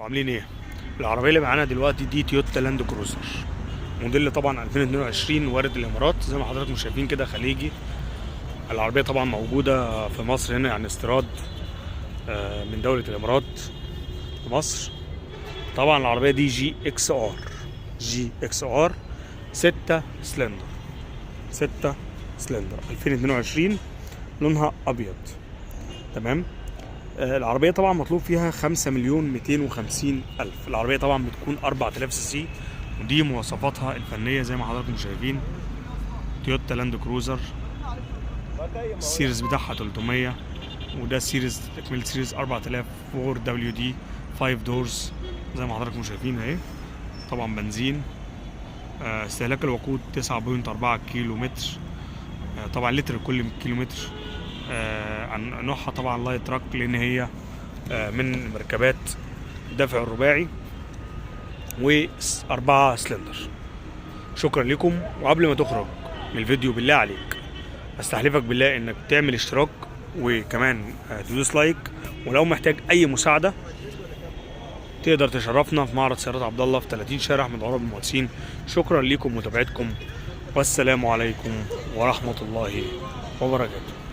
وعاملين ايه؟ العربيه اللي معانا دلوقتي دي تويوتا لاند كروزر موديل طبعا 2022 وارد الامارات زي ما حضراتكم شايفين كده خليجي. العربيه طبعا موجوده في مصر هنا يعني استيراد من دوله الامارات في مصر. طبعا العربيه دي جي اكس ار 6 سلندر 2022 لونها ابيض. تمام. العربية طبعا مطلوب فيها 5,250,000. العربية طبعا بتكون 4000 سي سي، ودي مواصفاتها الفنية زي ما حضراتكم شايفين. تويوتا لاند كروزر السيريز بتاعها 300، وده سيريز تكملة سيريز 4000 4 دبليو دي 5 دورز زي ما حضراتكم شايفين اهي. طبعا بنزين. استهلاك الوقود 9.4 كيلو متر. طبعا لتر كل كيلو متر. نوعها طبعا لايت تراك لان هي من مركبات الدفع الرباعي و4 سلندر. شكرا لكم. وقبل ما تخرج من الفيديو بالله عليك استحلفك بالله انك تعمل اشتراك وكمان تدوس لايك، ولو محتاج اي مساعده تقدر تشرفنا في معرض سيارات عبد الله في 30 شارع احمد عرابي المهندسين. شكرا لكم ومتابعتكم، والسلام عليكم ورحمه الله وبركاته.